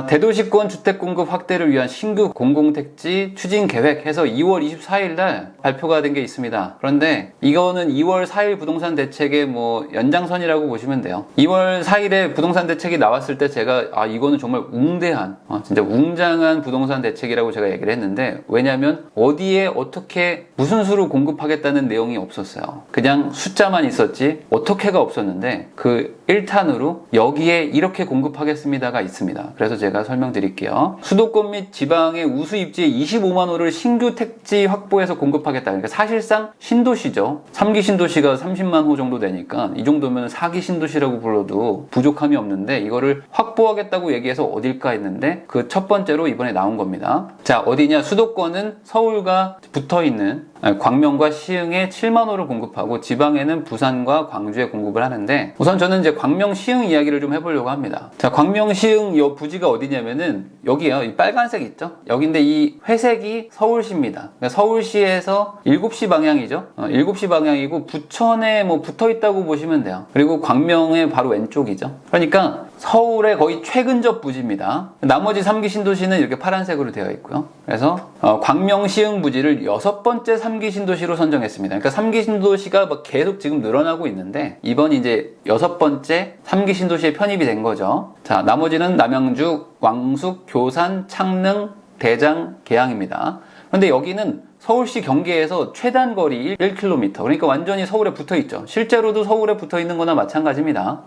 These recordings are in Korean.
대도시권 주택공급 확대를 위한 신규 공공택지 추진 계획 해서 2월 24일 날 발표가 된 게 있습니다. 그런데 이거는 2월 4일 부동산 대책의 연장선이라고 보시면 돼요. 2월 4일에 부동산 대책이 나왔을 때 제가 이거는 정말 웅대한 진짜 웅장한 부동산 대책이라고 제가 얘기를 했는데, 왜냐하면 어디에 어떻게 무슨 수로 공급하겠다는 내용이 없었어요. 그냥 숫자만 있었지 어떻게가 없었는데, 그 1탄으로 여기에 이렇게 공급하겠습니다가 있습니다. 그래서 제가 설명드릴게요. 수도권 및 지방의 우수 입지에 25만 호를 신규 택지 확보해서 공급하겠다. 그러니까 사실상 신도시죠. 3기 신도시가 30만 호 정도 되니까 이 정도면 4기 신도시라고 불러도 부족함이 없는데, 이거를 확보하겠다고 얘기해서 어딜까 했는데 그 첫 번째로 이번에 나온 겁니다. 자, 어디냐? 수도권은 서울과 붙어있는 광명과 시흥에 7만 호를 공급하고, 지방에는 부산과 광주에 공급을 하는데, 우선 저는 이제 광명 시흥 이야기를 좀 해보려고 합니다. 자, 광명 시흥 이 부지가 어디냐면은 여기에요. 이 빨간색 있죠? 여기인데 이 회색이 서울시입니다. 그러니까 서울시에서 7시 방향이죠. 7시 방향이고 부천에 붙어 있다고 보시면 돼요. 그리고 광명의 바로 왼쪽이죠. 그러니까 서울의 거의 최근접 부지입니다. 나머지 3기 신도시는 이렇게 파란색으로 되어 있고요. 그래서 광명 시흥 부지를 6번째 3기 신도시로 선정했습니다. 그러니까 3기 신도시가 계속 지금 늘어나고 있는데, 이번이 이제 6번째 3기 신도시에 편입이 된 거죠. 자, 나머지는 남양주, 왕숙, 교산, 창릉, 대장, 계양입니다. 그런데 여기는 서울시 경계에서 최단 거리 1km, 그러니까 완전히 서울에 붙어 있죠. 실제로도 서울에 붙어 있는 거나 마찬가지입니다.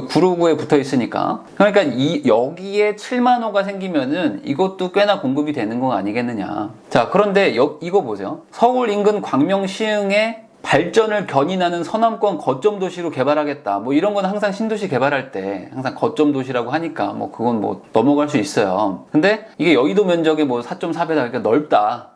구로구에 붙어 있으니까. 그러니까 여기에 7만 호가 생기면은 이것도 꽤나 공급이 되는 거 아니겠느냐. 자, 그런데 이거 보세요. 서울 인근 광명 시흥에 발전을 견인하는 서남권 거점 도시로 개발하겠다. 이런 건 항상 신도시 개발할 때 항상 거점 도시라고 하니까 그건 넘어갈 수 있어요. 근데 이게 여의도 면적의 4.4배다. 그러니까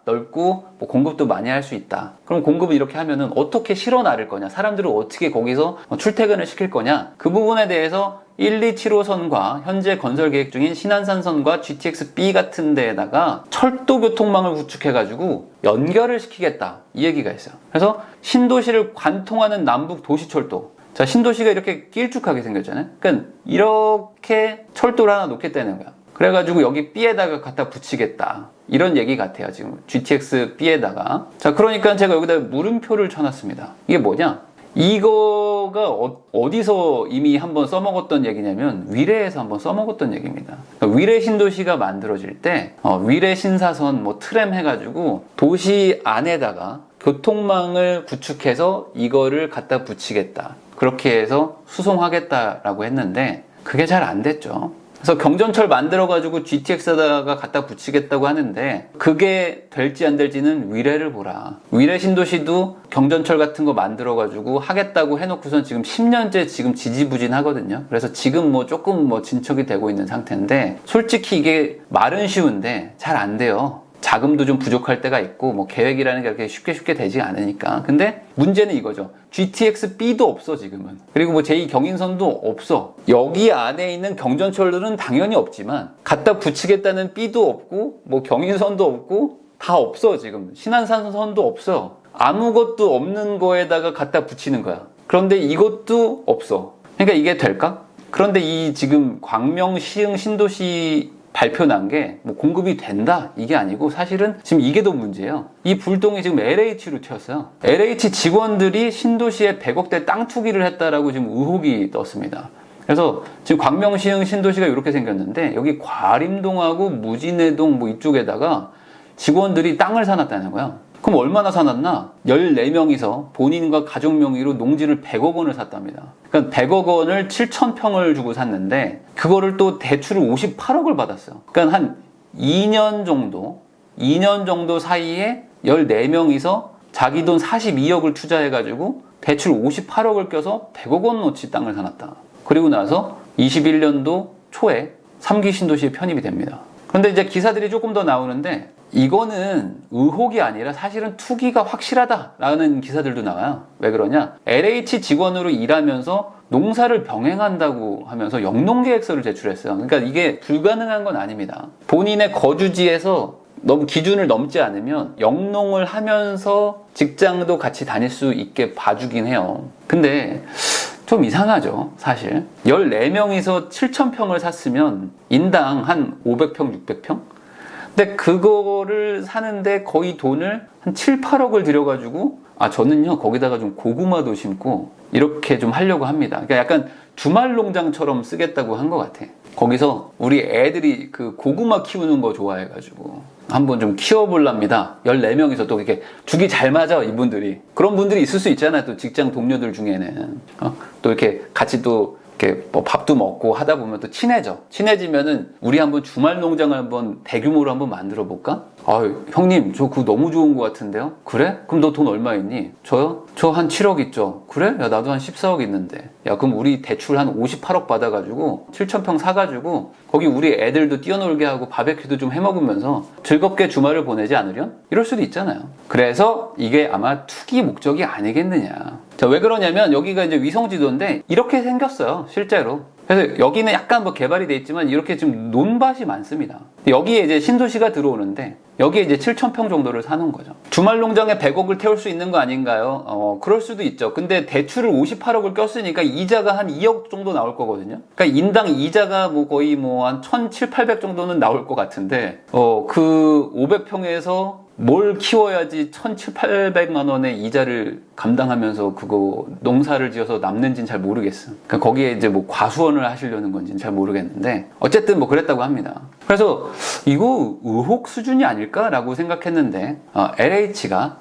넓고 공급도 많이 할 수 있다. 그럼 공급을 이렇게 하면은 어떻게 실어 나를 거냐? 사람들을 어떻게 거기서 출퇴근을 시킬 거냐? 그 부분에 대해서 127호선과 현재 건설 계획 중인 신안산선과 GTX-B 같은 데에다가 철도 교통망을 구축해가지고 연결을 시키겠다. 이 얘기가 있어요. 그래서 신도시를 관통하는 남북 도시철도. 자, 신도시가 이렇게 길쭉하게 생겼잖아요. 그러니까 이렇게 철도를 하나 놓겠다는 거야. 그래가지고 여기 B에다가 갖다 붙이겠다. 이런 얘기 같아요. 지금 GTX B에다가. 자, 그러니까 제가 여기다 물음표를 쳐놨습니다. 이게 뭐냐? 이거가 어디서 이미 한번 써먹었던 얘기냐면 위례에서 한번 써먹었던 얘기입니다. 그러니까 위례 신도시가 만들어질 때 위례 신사선 트램 해가지고 도시 안에다가 교통망을 구축해서 이거를 갖다 붙이겠다. 그렇게 해서 수송하겠다라고 했는데 그게 잘 안 됐죠. 그래서 경전철 만들어가지고 GTX에다가 갖다 붙이겠다고 하는데 그게 될지 안 될지는 위례를 보라. 위례 신도시도 경전철 같은 거 만들어가지고 하겠다고 해놓고선 지금 10년째 지금 지지부진하거든요. 그래서 지금 조금 진척이 되고 있는 상태인데, 솔직히 이게 말은 쉬운데 잘 안 돼요. 자금도 좀 부족할 때가 있고 계획이라는 게 그렇게 쉽게 되지 않으니까. 근데 문제는 이거죠. GTX-B도 없어 지금은. 그리고 제2경인선도 없어. 여기 안에 있는 경전철들은 당연히 없지만 갖다 붙이겠다는 B도 없고 경인선도 없고 다 없어. 지금 신안산선도 없어. 아무것도 없는 거에다가 갖다 붙이는 거야. 그런데 이것도 없어. 그러니까 이게 될까? 그런데 이 지금 광명 시흥 신도시 발표난 게 공급이 된다 이게 아니고, 사실은 지금 이게 더 문제예요. 이 불똥이 지금 LH로 튀었어요. LH 직원들이 신도시에 100억대 땅 투기를 했다라고 지금 의혹이 떴습니다. 그래서 지금 광명 시흥 신도시가 이렇게 생겼는데, 여기 과림동하고 무진해동 이쪽에다가 직원들이 땅을 사놨다는 거야. 그럼 얼마나 사놨나? 14명이서 본인과 가족 명의로 농지를 100억 원을 샀답니다. 그러니까 100억 원을 7,000평을 주고 샀는데 그거를 또 대출을 58억을 받았어요. 그러니까 한 2년 정도 사이에 14명이서 자기 돈 42억을 투자해가지고 대출 58억을 껴서 100억 원어치 땅을 사놨다. 그리고 나서 21년도 초에 3기 신도시에 편입이 됩니다. 그런데 이제 기사들이 조금 더 나오는데, 이거는 의혹이 아니라 사실은 투기가 확실하다라는 기사들도 나와요. 왜 그러냐? LH 직원으로 일하면서 농사를 병행한다고 하면서 영농계획서를 제출했어요. 그러니까 이게 불가능한 건 아닙니다. 본인의 거주지에서 너무 기준을 넘지 않으면 영농을 하면서 직장도 같이 다닐 수 있게 봐주긴 해요. 근데 좀 이상하죠, 사실. 14명이서 7,000평을 샀으면 인당 한 500평, 600평? 근데 그거를 사는데 거의 돈을 한 7, 8억을 들여가지고 저는요 거기다가 좀 고구마도 심고 이렇게 좀 하려고 합니다. 그러니까 약간 주말 농장처럼 쓰겠다고 한 것 같아. 거기서 우리 애들이 그 고구마 키우는 거 좋아해가지고 한번 좀 키워볼랍니다. 14명이서 또 이렇게 죽이 잘 맞아, 이분들이. 그런 분들이 있을 수 있잖아요, 또 직장 동료들 중에는. 또 이렇게 같이 또 이렇게 뭐 밥도 먹고 하다 보면 또 친해지면은 우리 한번 주말 농장을 한번 대규모로 한번 만들어 볼까? 형님 저 그거 너무 좋은 것 같은데요? 그래? 그럼 너 돈 얼마 있니? 저요? 저 한 7억 있죠. 그래? 야 나도 한 14억 있는데. 야 그럼 우리 대출 한 58억 받아가지고 7,000평 사가지고 거기 우리 애들도 뛰어놀게 하고 바베큐도 좀 해먹으면서 즐겁게 주말을 보내지 않으련? 이럴 수도 있잖아요. 그래서 이게 아마 투기 목적이 아니겠느냐. 자, 왜 그러냐면 여기가 이제 위성지도인데 이렇게 생겼어요, 실제로. 그래서 여기는 약간 뭐 개발이 돼 있지만 이렇게 좀 논밭이 많습니다. 여기에 이제 신도시가 들어오는데 여기에 이제 7,000평 정도를 사는 거죠. 주말 농장에 100억을 태울 수 있는 거 아닌가요? 그럴 수도 있죠. 근데 대출을 58억을 꼈으니까 이자가 한 2억 정도 나올 거거든요. 그러니까 인당 이자가 뭐 거의 뭐 한 1,700, 800 정도는 나올 것 같은데 그 500평에서 뭘 키워야지 1,700, 800만 원의 이자를 감당하면서 그거 농사를 지어서 남는지는 잘 모르겠어. 그러니까 거기에 이제 뭐 과수원을 하시려는 건지는 잘 모르겠는데 어쨌든 뭐 그랬다고 합니다. 그래서 이거 의혹 수준이 아닐까라고 생각했는데 LH가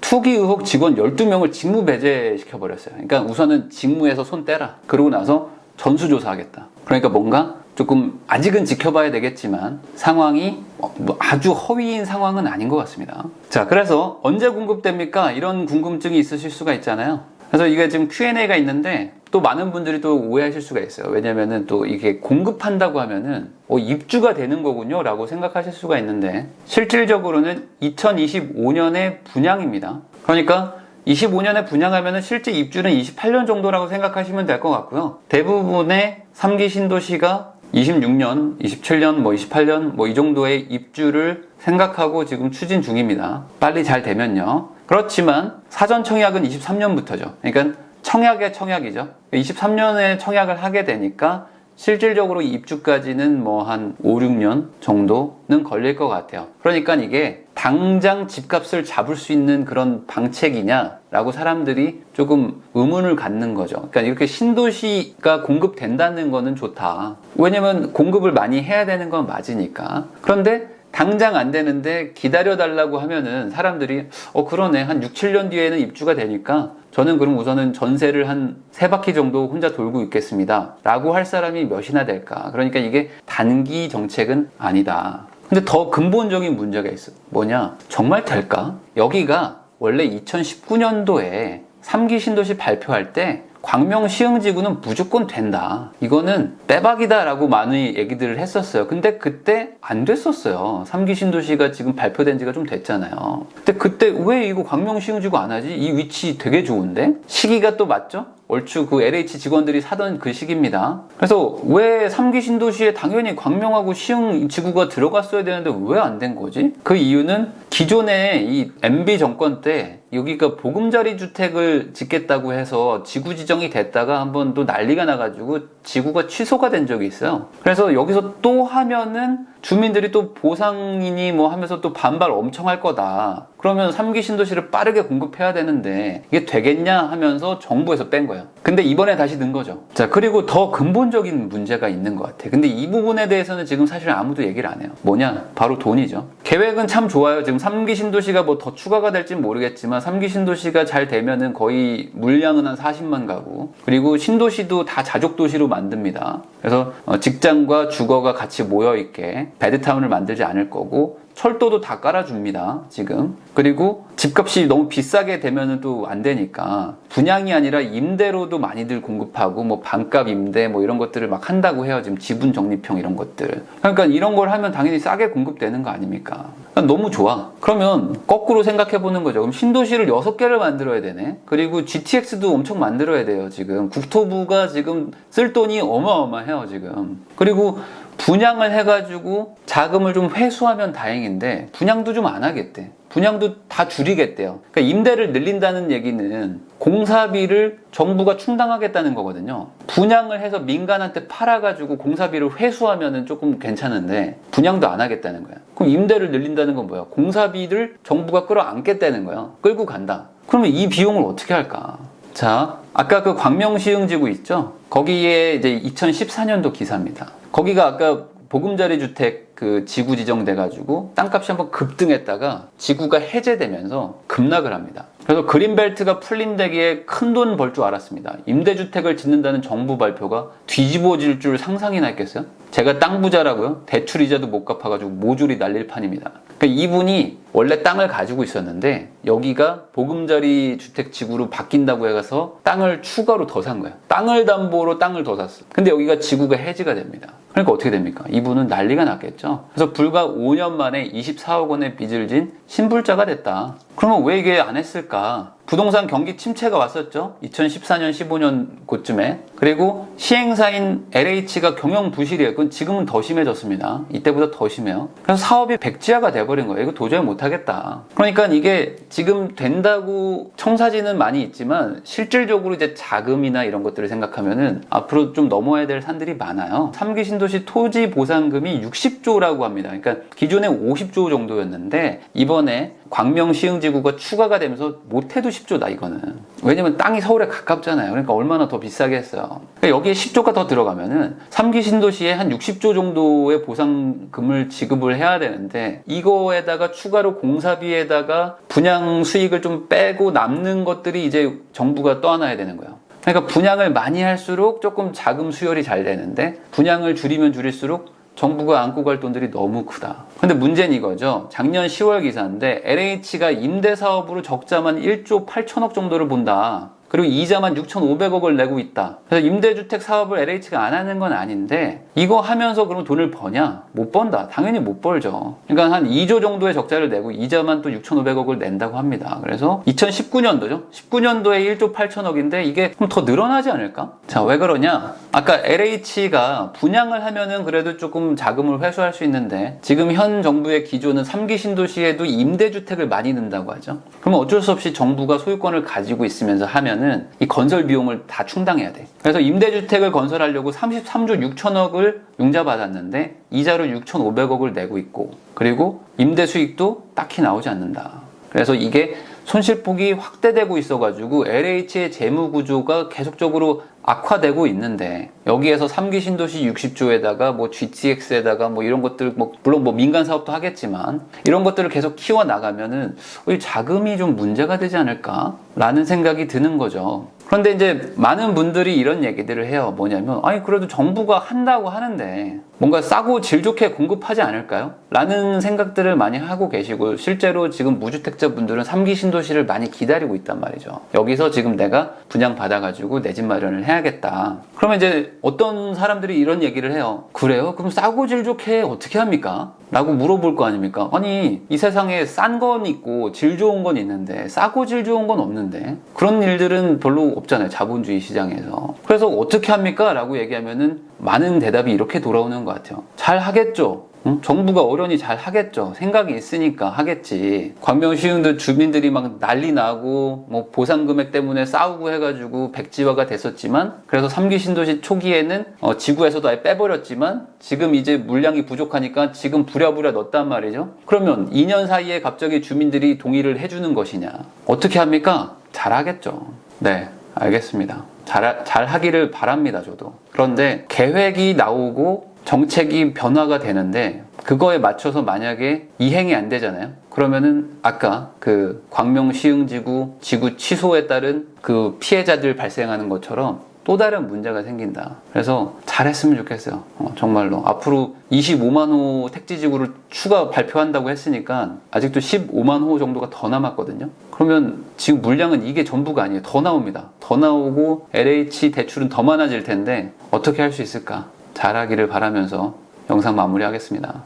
투기 의혹 직원 12명을 직무 배제시켜버렸어요. 그러니까 우선은 직무에서 손 떼라. 그러고 나서 전수조사하겠다. 그러니까 뭔가 조금 아직은 지켜봐야 되겠지만 상황이 뭐 아주 허위인 상황은 아닌 것 같습니다. 자, 그래서 언제 공급됩니까? 이런 궁금증이 있으실 수가 있잖아요. 그래서 이게 지금 Q&A가 있는데 또 많은 분들이 또 오해하실 수가 있어요. 왜냐면은 또 이게 공급한다고 하면은 입주가 되는 거군요 라고 생각하실 수가 있는데 실질적으로는 2025년에 분양입니다. 그러니까 25년에 분양하면 실제 입주는 28년 정도라고 생각하시면 될 것 같고요. 대부분의 3기 신도시가 26년, 27년, 28년 이 정도의 입주를 생각하고 지금 추진 중입니다. 빨리 잘 되면요. 그렇지만 사전 청약은 23년부터죠. 그러니까 청약의 청약이죠. 23년에 청약을 하게 되니까 실질적으로 입주까지는 뭐 한 5, 6년 정도는 걸릴 것 같아요. 그러니까 이게 당장 집값을 잡을 수 있는 그런 방책이냐라고 사람들이 조금 의문을 갖는 거죠. 그러니까 이렇게 신도시가 공급된다는 거는 좋다. 왜냐면 공급을 많이 해야 되는 건 맞으니까. 그런데 당장 안 되는데 기다려달라고 하면은 사람들이 그러네. 한 6, 7년 뒤에는 입주가 되니까 저는 그럼 우선은 전세를 한 3바퀴 정도 혼자 돌고 있겠습니다. 라고 할 사람이 몇이나 될까? 그러니까 이게 단기 정책은 아니다. 근데 더 근본적인 문제가 있어. 뭐냐? 정말 될까? 여기가 원래 2019년도에 3기 신도시 발표할 때 광명 시흥지구는 무조건 된다. 이거는 빼박이다 라고 많이 얘기들을 했었어요. 근데 그때 안 됐었어요. 3기 신도시가 지금 발표된 지가 좀 됐잖아요. 근데 그때 왜 이거 광명 시흥지구 안 하지? 이 위치 되게 좋은데? 시기가 또 맞죠? 얼추 그 LH 직원들이 사던 그 시기입니다. 그래서 왜 3기 신도시에 당연히 광명하고 시흥 지구가 들어갔어야 되는데 왜 안 된 거지? 그 이유는 기존에 이 MB 정권 때 여기가 보금자리 주택을 짓겠다고 해서 지구 지정이 됐다가 한번 또 난리가 나가지고 지구가 취소가 된 적이 있어요. 그래서 여기서 또 하면은 주민들이 또 보상이니 뭐 하면서 또 반발 엄청 할 거다. 그러면 3기 신도시를 빠르게 공급해야 되는데 이게 되겠냐 하면서 정부에서 뺀 거예요. 근데 이번에 다시 넣은 거죠. 자, 그리고 더 근본적인 문제가 있는 것 같아. 근데 이 부분에 대해서는 지금 사실 아무도 얘기를 안 해요. 뭐냐? 바로 돈이죠. 계획은 참 좋아요. 지금 3기 신도시가 뭐 더 추가가 될진 모르겠지만 3기 신도시가 잘 되면은 거의 물량은 한 40만 가구. 그리고 신도시도 다 자족도시로 만듭니다. 그래서 직장과 주거가 같이 모여있게 베드타운을 만들지 않을 거고 철도도 다 깔아줍니다, 지금. 그리고 집값이 너무 비싸게 되면은 또 안 되니까 분양이 아니라 임대로도 많이들 공급하고 뭐 반값 임대 뭐 이런 것들을 막 한다고 해요. 지금 지분 적립형 이런 것들. 그러니까 이런 걸 하면 당연히 싸게 공급되는 거 아닙니까? 그러니까 너무 좋아. 그러면 거꾸로 생각해 보는 거죠. 그럼 신도시를 6개를 만들어야 되네. 그리고 GTX도 엄청 만들어야 돼요, 지금. 국토부가 지금 쓸 돈이 어마어마해요, 지금. 그리고 분양을 해가지고 자금을 좀 회수하면 다행인데 분양도 좀 안 하겠대. 분양도 다 줄이겠대요. 그러니까 임대를 늘린다는 얘기는 공사비를 정부가 충당하겠다는 거거든요. 분양을 해서 민간한테 팔아가지고 공사비를 회수하면은 조금 괜찮은데 분양도 안 하겠다는 거야. 그럼 임대를 늘린다는 건 뭐야? 공사비를 정부가 끌어안겠다는 거야. 끌고 간다. 그러면 이 비용을 어떻게 할까? 자, 아까 그 광명시흥지구 있죠? 거기에 이제 2014년도 기사입니다. 거기가 아까 보금자리 주택 그 지구 지정돼가지고 땅값이 한번 급등했다가 지구가 해제되면서 급락을 합니다. 그래서 그린벨트가 풀린다기에 큰 돈 벌 줄 알았습니다. 임대주택을 짓는다는 정부 발표가 뒤집어질 줄 상상이나 했겠어요? 제가 땅 부자라고요? 대출 이자도 못 갚아가지고 모조리 날릴 판입니다. 그러니까 이분이 원래 땅을 가지고 있었는데 여기가 보금자리 주택 지구로 바뀐다고 해서 땅을 추가로 더 산 거예요. 땅을 담보로 땅을 더 샀어. 근데 여기가 지구가 해지가 됩니다. 그러니까 어떻게 됩니까? 이분은 난리가 났겠죠. 그래서 불과 5년 만에 24억 원의 빚을 진 신불자가 됐다. 그러면 왜 이게 안 했을까? 부동산 경기 침체가 왔었죠. 2014년, 15년 그쯤에. 그리고 시행사인 LH가 경영 부실이에요. 그건 지금은 더 심해졌습니다. 이때보다 더 심해요. 그래서 사업이 백지화가 돼버린 거예요. 이거 도저히 못하겠다. 그러니까 이게 지금 된다고 청사진은 많이 있지만 실질적으로 이제 자금이나 이런 것들을 생각하면은 앞으로 좀 넘어야 될 산들이 많아요. 3기 신도시 토지 보상금이 60조라고 합니다. 그러니까 기존에 50조 정도였는데 이번에 광명시흥지구가 추가가 되면서 못해도 10조다 이거는. 왜냐면 땅이 서울에 가깝잖아요. 그러니까 얼마나 더 비싸게 했어요. 그러니까 여기에 10조가 더 들어가면은 3기 신도시에 한 60조 정도의 보상금을 지급을 해야 되는데 이거에다가 추가로 공사비에다가 분양 수익을 좀 빼고 남는 것들이 이제 정부가 떠안아야 되는 거예요. 그러니까 분양을 많이 할수록 조금 자금 수혈이 잘 되는데 분양을 줄이면 줄일수록 정부가 안고 갈 돈들이 너무 크다. 근데 문제는 이거죠. 작년 10월 기사인데 LH가 임대사업으로 적자만 1조 8천억 정도를 본다. 그리고 이자만 6,500억을 내고 있다. 그래서 임대주택 사업을 LH가 안 하는 건 아닌데 이거 하면서 그럼 돈을 버냐? 못 번다. 당연히 못 벌죠. 그러니까 한 2조 정도의 적자를 내고 이자만 또 6,500억을 낸다고 합니다. 그래서 2019년도죠. 19년도에 1조 8천억인데 이게 그럼 더 늘어나지 않을까? 자, 왜 그러냐? 아까 LH가 분양을 하면은 그래도 조금 자금을 회수할 수 있는데 지금 현 정부의 기조는 3기 신도시에도 임대주택을 많이 넣는다고 하죠. 그러면 어쩔 수 없이 정부가 소유권을 가지고 있으면서 하면 이 건설 비용을 다 충당해야 돼. 그래서 임대주택을 건설하려고 33조 6천억을 융자받았는데 이자로 6,500억을 내고 있고 그리고 임대 수익도 딱히 나오지 않는다. 그래서 이게 손실폭이 확대되고 있어가지고 LH의 재무 구조가 계속적으로 악화되고 있는데 여기에서 3기 신도시 60조에다가 뭐 GTX에다가 뭐 이런 것들 물론 민간 사업도 하겠지만 이런 것들을 계속 키워 나가면은 이 자금이 좀 문제가 되지 않을까 라는 생각이 드는 거죠. 그런데 이제 많은 분들이 이런 얘기들을 해요. 뭐냐면 아니 그래도 정부가 한다고 하는데 뭔가 싸고 질 좋게 공급하지 않을까요? 라는 생각들을 많이 하고 계시고 실제로 지금 무주택자분들은 3기 신도시를 많이 기다리고 있단 말이죠. 여기서 지금 내가 분양 받아가지고 내 집 마련을 해야겠다. 그러면 이제 어떤 사람들이 이런 얘기를 해요. 그래요? 그럼 싸고 질 좋게 어떻게 합니까? 라고 물어볼 거 아닙니까? 아니 이 세상에 싼 건 있고 질 좋은 건 있는데 싸고 질 좋은 건 없는데 그런 일들은 별로 없잖아요. 자본주의 시장에서. 그래서 어떻게 합니까? 라고 얘기하면은 많은 대답이 이렇게 돌아오는 것 같아요. 잘 하겠죠. 응? 정부가 어련히 잘 하겠죠. 생각이 있으니까 하겠지. 광명시흥도 주민들이 막 난리 나고 뭐 보상 금액 때문에 싸우고 해가지고 백지화가 됐었지만 그래서 3기 신도시 초기에는 지구에서도 아예 빼버렸지만 지금 이제 물량이 부족하니까 지금 부랴부랴 넣었단 말이죠. 그러면 2년 사이에 갑자기 주민들이 동의를 해주는 것이냐? 어떻게 합니까? 잘 하겠죠. 네, 알겠습니다. 잘 하기를 바랍니다, 저도. 그런데 계획이 나오고 정책이 변화가 되는데 그거에 맞춰서 만약에 이행이 안 되잖아요. 그러면은 아까 그 광명시흥지구 지구 취소에 따른 그 피해자들 발생하는 것처럼 또 다른 문제가 생긴다. 그래서 잘했으면 좋겠어요. 정말로. 앞으로 25만 호 택지지구를 추가 발표한다고 했으니까 아직도 15만 호 정도가 더 남았거든요. 그러면 지금 물량은 이게 전부가 아니에요. 더 나옵니다. 더 나오고 LH 대출은 더 많아질 텐데 어떻게 할 수 있을까? 잘하기를 바라면서 영상 마무리하겠습니다.